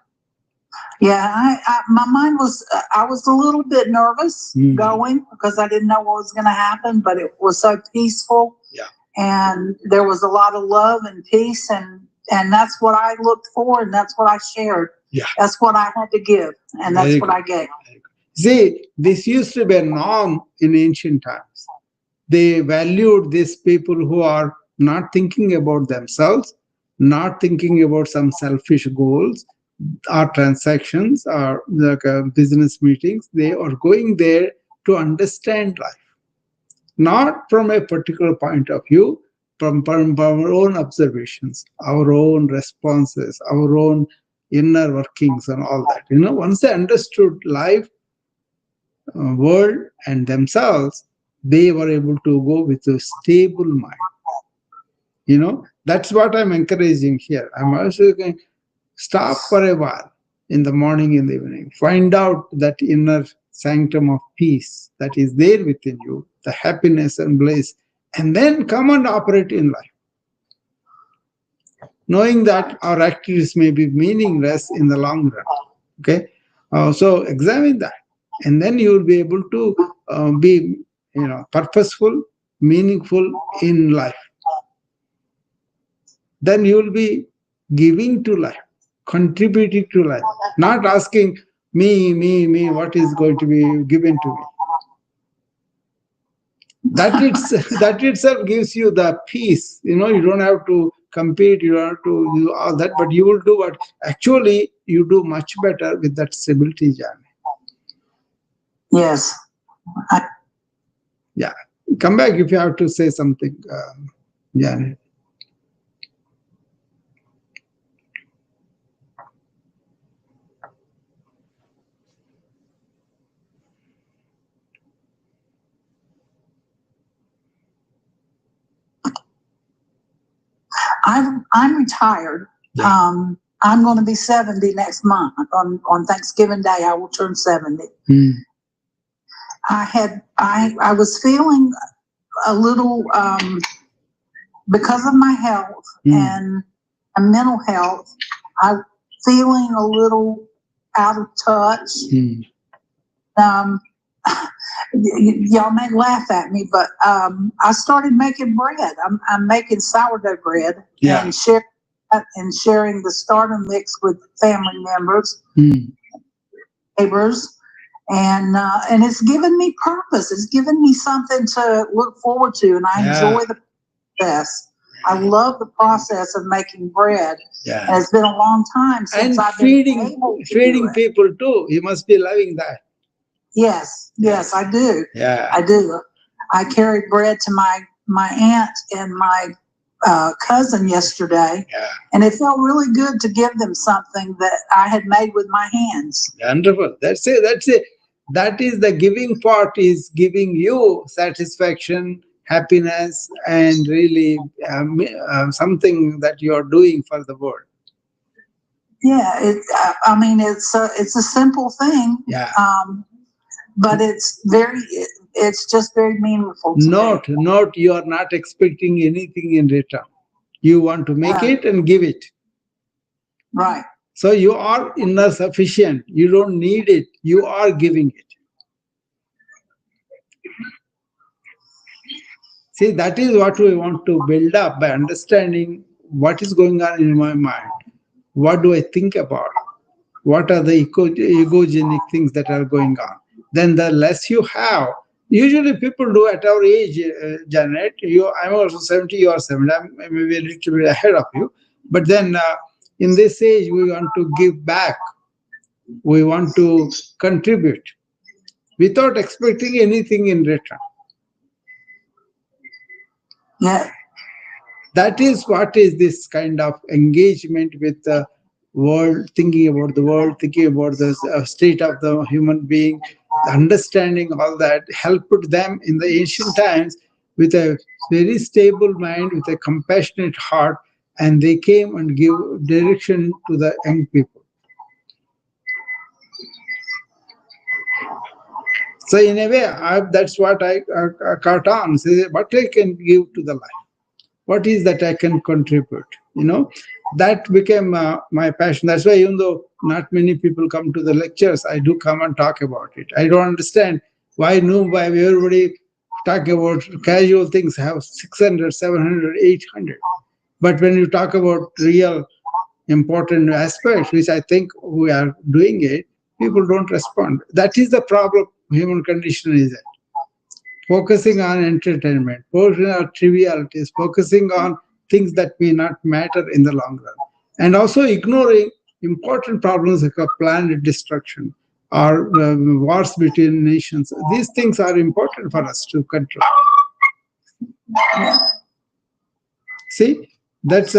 Yeah. My mind was, I was a little bit nervous going because I didn't know what was going to happen, but it was so peaceful. Yeah. And there was a lot of love and peace, and that's what I looked for, and that's what I shared. Yeah. That's what I had to give, and that's what I gave. See, this used to be a norm in ancient times. They valued these people who are not thinking about themselves, not thinking about some selfish goals or transactions or like business meetings. They are going there to understand life, not from a particular point of view, from our own observations, our own responses, our own inner workings and all that. Once they understood life, world and themselves, they were able to go with a stable mind. That's what I'm encouraging here. I'm also going stop for a while in the morning, in the evening, find out that inner sanctum of peace that is there within you, the happiness and bliss, and then come and operate in life, knowing that our activities may be meaningless in the long run. Okay, so examine that, and then you will be able to be purposeful, meaningful in life. Then you will be giving to life, contributing to life, not asking me, what is going to be given to me. That itself gives you the peace. You don't have to compete, you don't have to do all that, but you will do what actually you do much better with that stability journey. Yes. Yeah. Come back if you have to say something, Janet. I'm retired. Yeah. I'm going to be 70 next month. On Thanksgiving Day, I will turn 70. I was feeling a little, because of my health and mental health, I'm feeling a little out of touch. Y'all may laugh at me, but I started making bread. I'm making sourdough bread and sharing the starter mix with family members, neighbors, and it's given me purpose. It's given me something to look forward to, and I enjoy the process. I love the process of making bread. Yeah. And it's been a long time since I've been able to feeding people too. You must be loving that. Yes, I do. Yeah, I do. I carried bread to my aunt and my cousin yesterday, and it felt really good to give them something that I had made with my hands. Wonderful. That's it. That is the giving part, is giving you satisfaction, happiness, and really something that you are doing for the world. Yeah, it's a simple thing. Yeah. But it's just very meaningful to me. Note, you are not expecting anything in return. You want to make it and give it. Right. So you are inner sufficient. You don't need it. You are giving it. See, that is what we want to build up by understanding what is going on in my mind. What do I think about? What are the egogenic things that are going on? Then the less you have, usually people do at our age, Janet, I'm also 70, you are 70, I'm maybe a little bit ahead of you. But then in this age, we want to give back. We want to contribute without expecting anything in return. Yeah. That is what is this kind of engagement with world, thinking about the world, thinking about the state of the human being, understanding all that helped them in the ancient times with a very stable mind, with a compassionate heart, and they came and give direction to the young people. So in a way, that's what I caught on. Say, what I can give to the life? What is that I can contribute? That became my passion. That's why even though not many people come to the lectures, I do come and talk about it. I don't understand why everybody talk about casual things have 600, 700, 800. But when you talk about real important aspects, which I think we are doing it, people don't respond. That is the problem. Human condition is that. Focusing on entertainment, focusing on trivialities, focusing on things that may not matter in the long run, and also ignoring important problems like planet destruction or wars between nations. These things are important for us to control. See, that's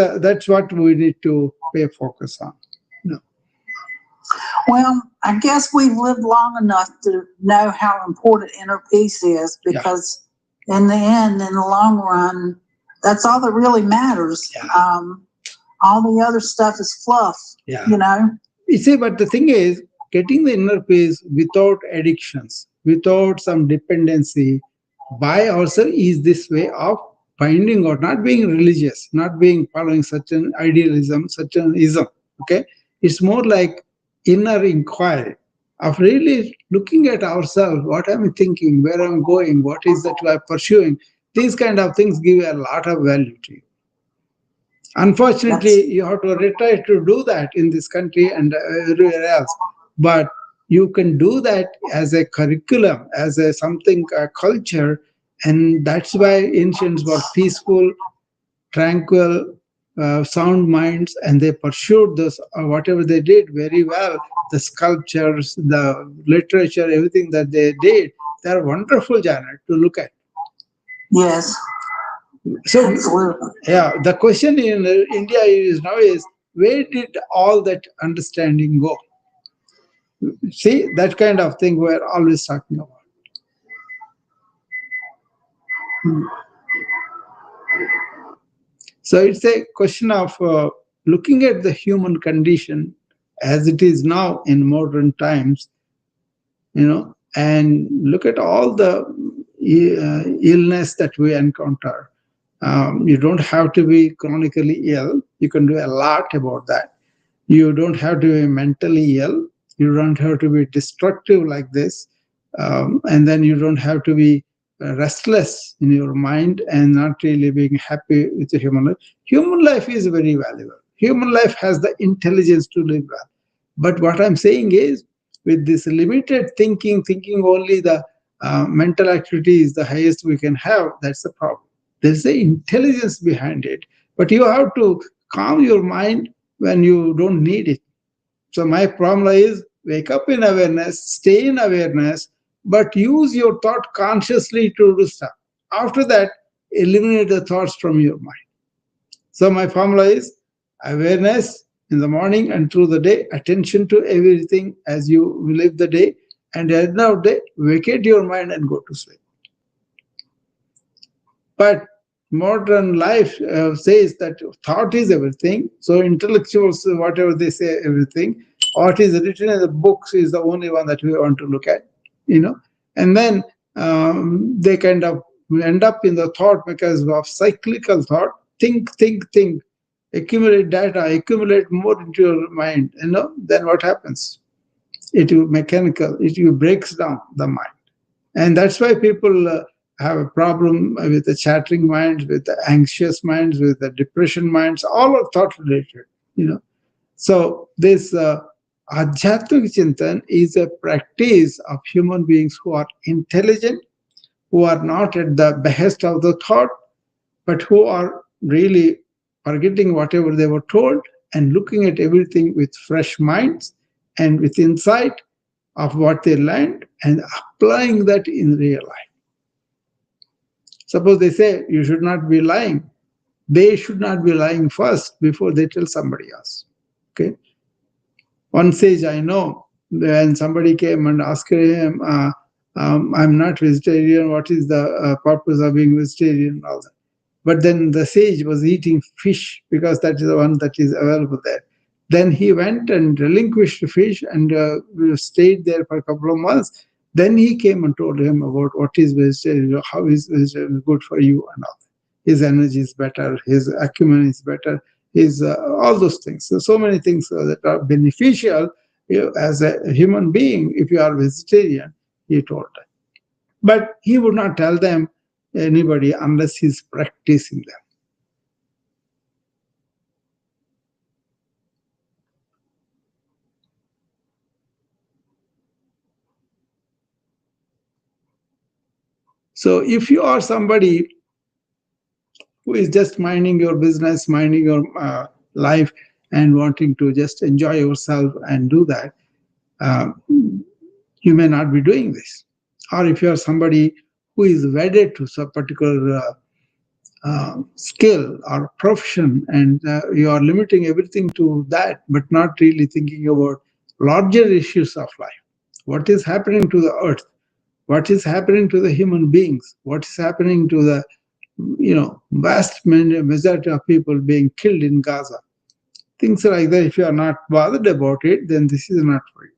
what we need to pay focus on. No. Well, I guess we've lived long enough to know how important inner peace is, because in the end, in the long run, that's all that really matters. Yeah. All the other stuff is fluff, You see, but the thing is, getting the inner peace without addictions, without some dependency by ourselves is this way of finding out, not being religious, not being following such an idealism, such an ism. Okay? It's more like inner inquiry of really looking at ourselves, what am I thinking, where I'm going, what is that I'm pursuing. These kind of things give a lot of value to you. Unfortunately, you have to retire to do that in this country and everywhere else. But you can do that as a curriculum, as a culture, and that's why ancients were peaceful, tranquil, sound minds, and they pursued this, whatever they did very well. The sculptures, the literature, everything that they did, they're wonderful, Janet, to look at. Yes. So, absolutely. Yeah, the question in India is where did all that understanding go? See, that kind of thing we're always talking about. So it's a question of looking at the human condition as it is now in modern times, and look at all the illness that we encounter. You don't have to be chronically ill. You can do a lot about that. You don't have to be mentally ill. You don't have to be destructive like this. And then you don't have to be restless in your mind and not really being happy with the human life. Human life is very valuable. Human life has the intelligence to live well. But what I'm saying is, with this limited thinking only the mental activity is the highest we can have, that's the problem. There's the intelligence behind it. But you have to calm your mind when you don't need it. So my formula is wake up in awareness, stay in awareness, but use your thought consciously to do stuff. After that, eliminate the thoughts from your mind. So my formula is awareness in the morning and through the day, attention to everything as you live the day, and at the end of the day, vacate your mind and go to sleep. But modern life says that thought is everything. So intellectuals, whatever they say, everything. What is written in the books is the only one that we want to look at, And then they kind of end up in the thought because of cyclical thought. Think. Accumulate data, accumulate more into your mind, then what happens? It breaks down the mind. And that's why people have a problem with the chattering minds, with the anxious minds, with the depression minds, all are thought related, So this Adhyatmik Chintan is a practice of human beings who are intelligent, who are not at the behest of the thought, but who are really forgetting whatever they were told and looking at everything with fresh minds and with insight of what they learned and applying that in real life. Suppose they say you should not be lying. They should not be lying first before they tell somebody else. Okay. One sage I know, when somebody came and asked him, I'm not vegetarian, what is the purpose of being vegetarian and all that. But then the sage was eating fish because that is the one that is available there. Then he went and relinquished fish and stayed there for a couple of months. Then he came and told him about what is vegetarian, how is vegetarian good for you and all. His energy is better, his acumen is better, his all those things. So many things that are beneficial as a human being if you are vegetarian, he told them. But he would not tell them anybody unless he's practicing them. So if you are somebody who is just minding your business, minding your life, and wanting to just enjoy yourself and do that, you may not be doing this. Or if you are somebody who is wedded to some particular skill or profession, and you are limiting everything to that, but not really thinking about larger issues of life. What is happening to the earth? What is happening to the human beings? What is happening to the vast majority of people being killed in Gaza? Things like that. If you are not bothered about it, then this is not for you.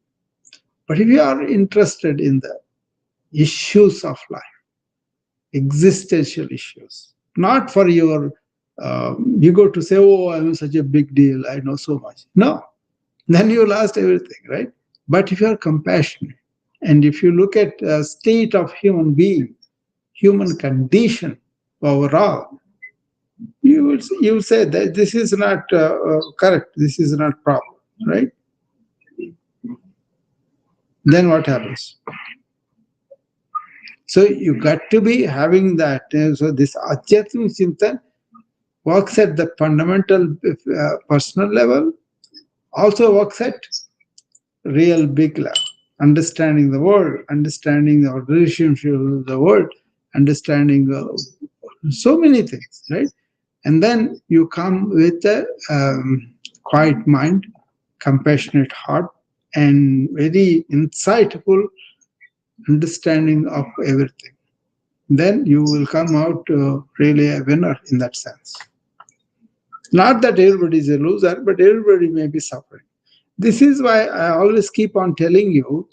But if you are interested in the issues of life, existential issues, not for your ego to say, oh, I'm such a big deal, I know so much. No, then you lost everything, right? But if you are compassionate, and if you look at the state of human being, human condition overall, you will say that this is not correct, this is not proper, right? Then what happens? So you got to be having that. So this Adhyatmik Chintan works at the fundamental personal level, also works at real big level. Understanding the world, understanding our relationship with the world, understanding so many things, right? And then you come with a quiet mind, compassionate heart, and very insightful understanding of everything. Then you will come out really a winner in that sense. Not that everybody is a loser, but everybody may be suffering. This is why I always keep on telling you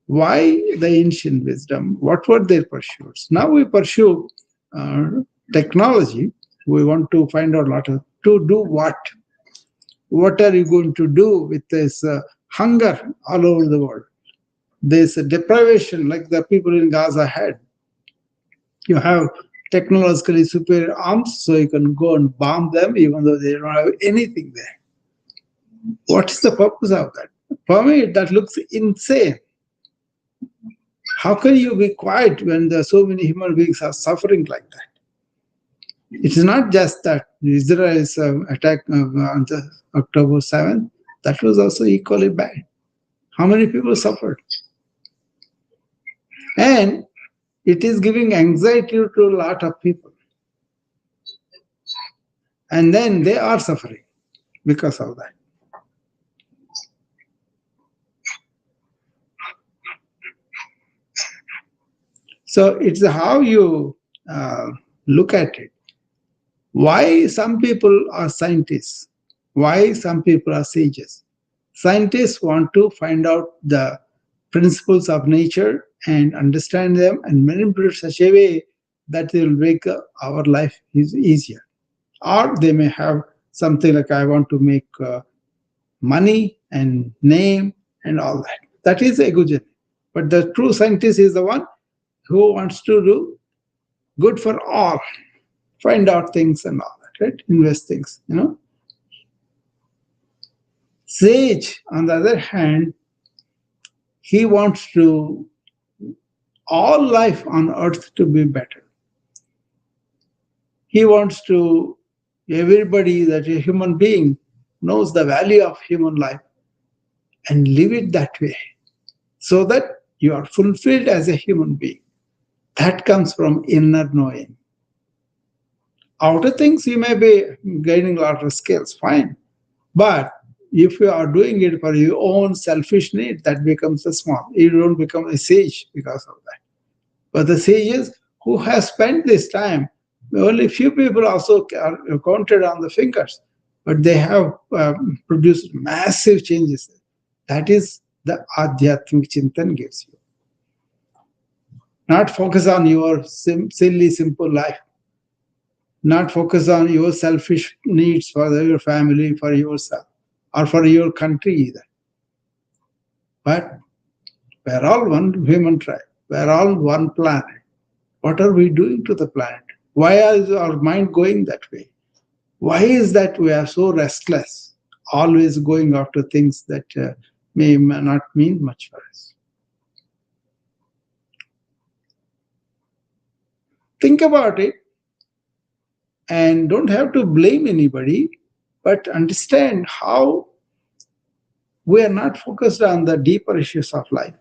why the ancient wisdom, what were their pursuits. Now we pursue technology. We want to find out to do what? What are you going to do with this hunger all over the world? This deprivation like the people in Gaza had. You have technologically superior arms, so you can go and bomb them even though they don't have anything there. What is the purpose of that? For me, that looks insane. How can you be quiet when there are so many human beings are suffering like that? It is not just that Israel's attack on the October 7th, that was also equally bad. How many people suffered? And it is giving anxiety to a lot of people. And then they are suffering because of that. So it's how you look at it. Why some people are scientists? Why some people are sages? Scientists want to find out the principles of nature and understand them and manipulate such a way that they will make our life easier. Or they may have something like, I want to make money and name and all that. That is egogenic. But the true scientist is the one who wants to do good for all, find out things and all that, right? Invest things, Sage, on the other hand, he wants to all life on earth to be better. He wants to everybody that a human being knows the value of human life and live it that way so that you are fulfilled as a human being. That comes from inner knowing. Outer things, you may be gaining a lot of skills, fine. But if you are doing it for your own selfish need, that becomes a small. You don't become a sage because of that. But the sages who have spent this time, only few people also are counted on the fingers, but they have produced massive changes. That is the Adhyatmik Chintan gives you. Not focus on your silly, simple life. Not focus on your selfish needs for your family, for yourself, or for your country either. But we're all one human tribe. We're all one planet. What are we doing to the planet? Why is our mind going that way? Why is that we are so restless, always going after things that may not mean much for us? Think about it, and don't have to blame anybody, but understand how we are not focused on the deeper issues of life.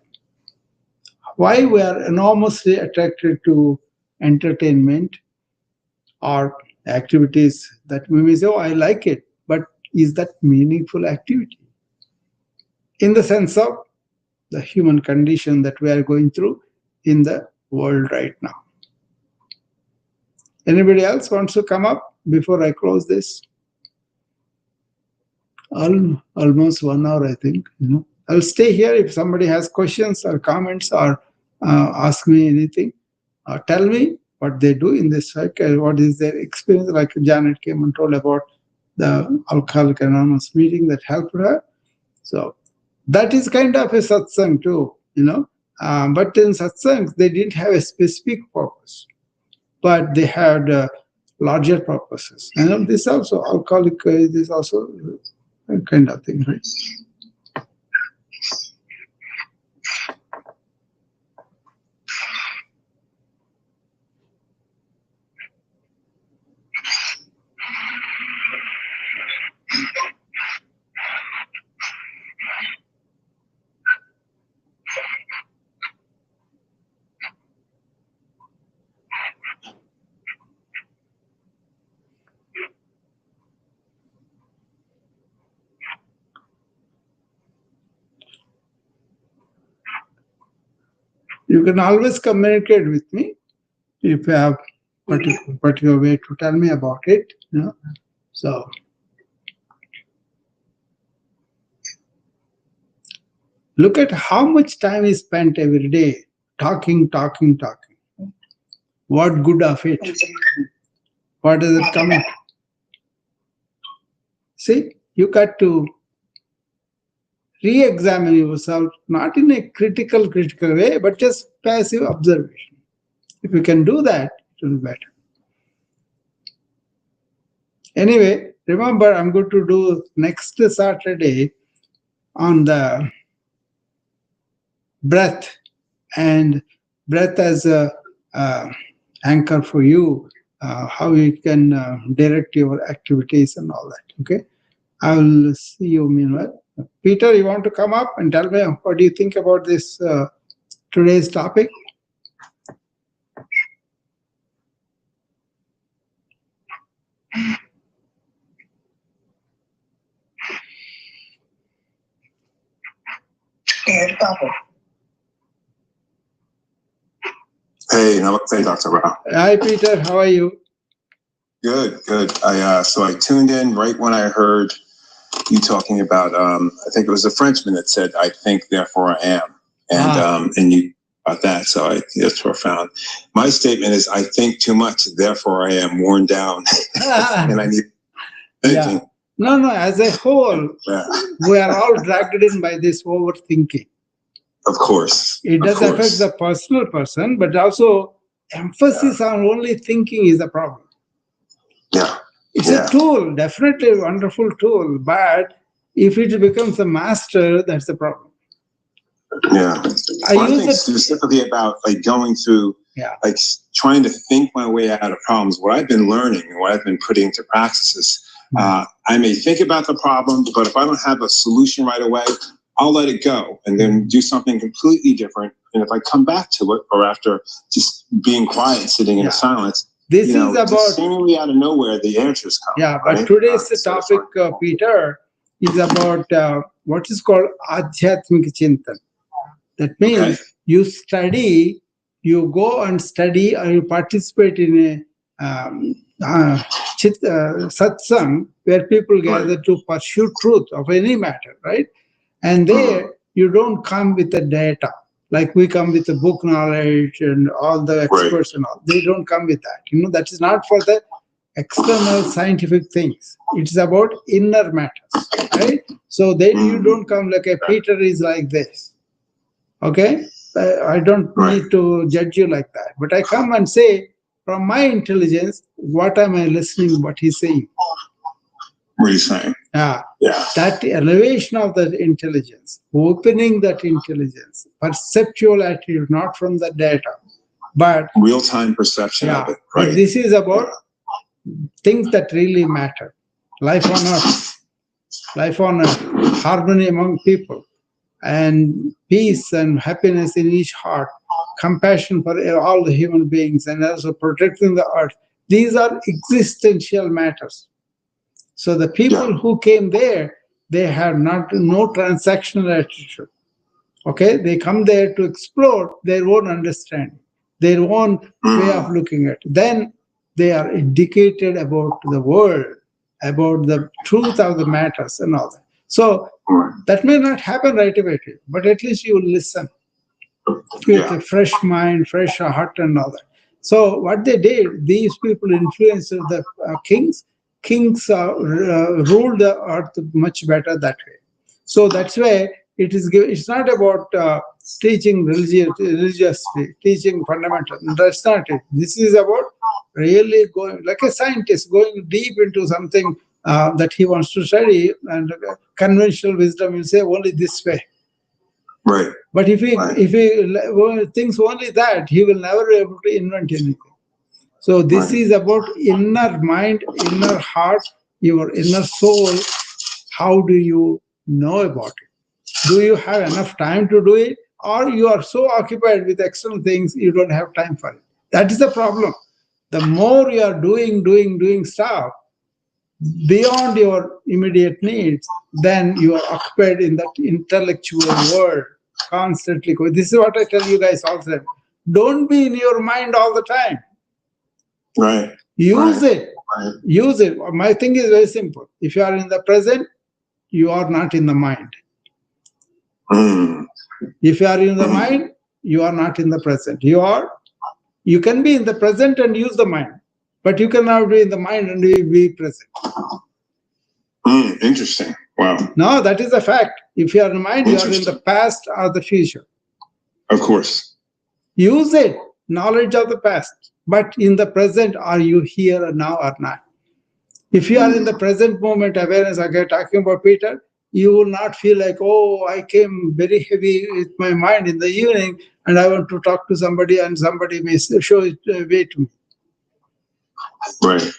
Why we are enormously attracted to entertainment or activities that we may say, oh, I like it, but is that meaningful activity? In the sense of the human condition that we are going through in the world right now. Anybody else wants to come up before I close this? Almost 1 hour, I think. I'll stay here if somebody has questions or comments or ask me anything. Tell me what they do in this cycle, what is their experience. Like Janet came and told about the Alcoholics Anonymous meeting that helped her. So that is kind of a satsang too, But in satsangs, they didn't have a specific purpose, but they had larger purposes. And this also, alcoholic is also a kind of thing, right? You can always communicate with me if you have particular way to tell me about it. So look at how much time is spent every day talking. What good of it? What does it come? See, you got to re-examine yourself, not in a critical way, but just passive observation. If you can do that, it will be better. Anyway, remember, I'm going to do next Saturday on the breath, and breath as a anchor for you, how you can direct your activities and all that. Okay, I will see you meanwhile. Peter, you want to come up and tell me what do you think about this today's topic? Hey, namaste, Dr. Rao. Hi, Peter. How are you? Good. So I tuned in right when I heard you talking about, I think it was a Frenchman that said, "I think, therefore I am," and you about that. So that's profound. My statement is, I think too much, therefore I am worn down, and I need thinking. Yeah. No. As a whole, we are all dragged in by this overthinking. Of course. It does affect the personal person, but also emphasis on only thinking is a problem. Yeah. It's a tool, definitely a wonderful tool, but if it becomes a master, that's the problem. Yeah. I think specifically about like going through, like trying to think my way out of problems. What I've been learning and what I've been putting into practices, I may think about the problem, but if I don't have a solution right away, I'll let it go and then do something completely different. And if I come back to it, or after just being quiet, sitting in silence, this is about seemingly out of nowhere, the answers come. Yeah, but today's topic, Peter, is about what is called Adhyatmik Chintan. That means you study, you go and study, or you participate in a satsang where people gather to pursue truth of any matter, right? And there you don't come with the data like we come with the book knowledge and all the experts and all. They don't come with that. That is not for the external scientific things. It's about inner matters, right? So then you don't come like a Peter is like this. Okay? I don't need to judge you like that. But I come and say, from my intelligence, what am I listening, what he's saying? What he's saying. That elevation of that intelligence, opening that intelligence, perceptual attitude, not from the data, but real-time perception of it. Right. But this is about things that really matter. Life on earth, harmony among people, and peace and happiness in each heart, compassion for all the human beings, and also protecting the earth. These are existential matters. So the people who came there, they have no transactional attitude. Okay, they come there to explore their own understanding, their own way of looking at it. Then they are educated about the world, about the truth of the matters and all that. So that may not happen right away, but at least you will listen with a fresh mind, fresh heart and all that. So what they did, these people influenced the kings. Kings ruled the earth much better that way. So that's why it's not about teaching religiously, teaching fundamental. That's not it. This is about really going, like a scientist, going deep into something that he wants to study, and conventional wisdom will say only this way. Right. But if he thinks only that, he will never be able to invent anything. So this is about inner mind, inner heart, your inner soul. How do you know about it? Do you have enough time to do it? Or you are so occupied with external things, you don't have time for it. That is the problem. The more you are doing stuff beyond your immediate needs, then you are occupied in that intellectual world constantly. This is what I tell you guys all the time. Don't be in your mind all the time. Right. Use it. Use it. My thing is very simple. If you are in the present, you are not in the mind. If you are in the mind, you are not in the present. You can be in the present and use the mind, but you cannot be in the mind and be present. Interesting. Wow. No, that is a fact. If you are in the mind, you are in the past or the future. Of course. Use it. Knowledge of the past. But in the present, are you here now or not? If you are in the present moment awareness, again talking about Peter, you will not feel like, oh, I came very heavy with my mind in the evening and I want to talk to somebody and somebody may show it way to me. Right.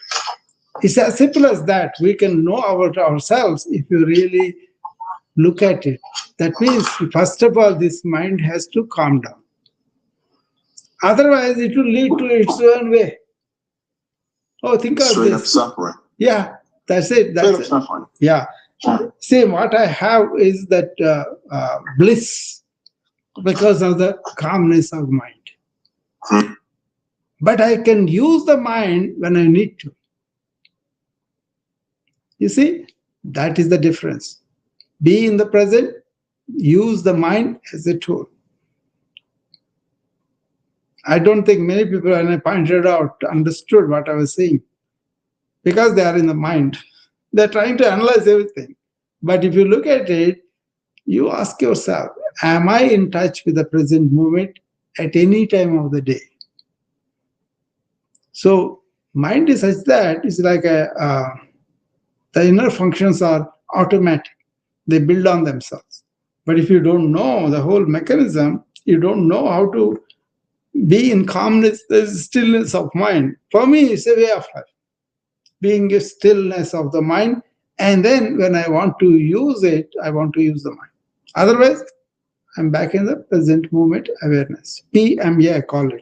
It's as simple as that. We can know about ourselves if you really look at it. That means, first of all, this mind has to calm down. Otherwise, it will lead to its own way. Oh, think of straight this. Up suffering. Yeah, that's it. That's it. Suffering. Yeah. See, what I have is that bliss because of the calmness of mind. But I can use the mind when I need to. You see, that is the difference. Be in the present, use the mind as a tool. I don't think many people, when I pointed out, understood what I was saying because they are in the mind. They're trying to analyze everything. But if you look at it, you ask yourself, am I in touch with the present moment at any time of the day? So mind is such that it's like the inner functions are automatic. They build on themselves. But if you don't know the whole mechanism, you don't know how to be in calmness, the stillness of mind. For me, it's a way of life. Being a stillness of the mind. And then when I want to use it, I want to use the mind. Otherwise, I'm back in the present moment awareness. PMA, I call it.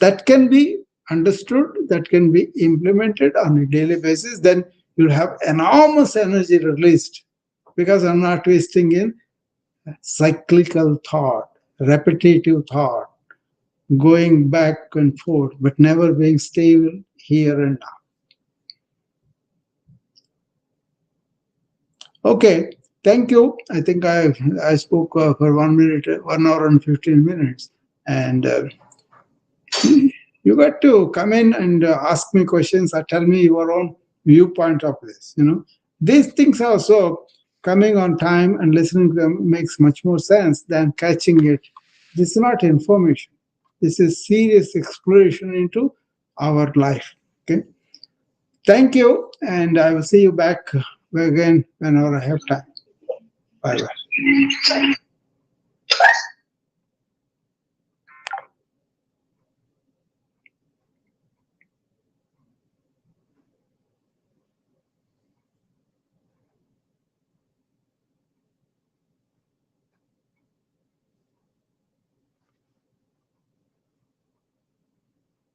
That can be understood, that can be implemented on a daily basis. Then you'll have enormous energy released because I'm not wasting in cyclical thought, repetitive thought, going back and forth, but never being stable here and now. Okay, thank you. I think I spoke for 1 minute, 1 hour and 15 minutes. And you got to come in and ask me questions or tell me your own viewpoint of this. These things also coming on time and listening to them makes much more sense than catching it. This is not information. This is serious exploration into our life. Okay. Thank you, and I will see you back again whenever I have time. Bye bye.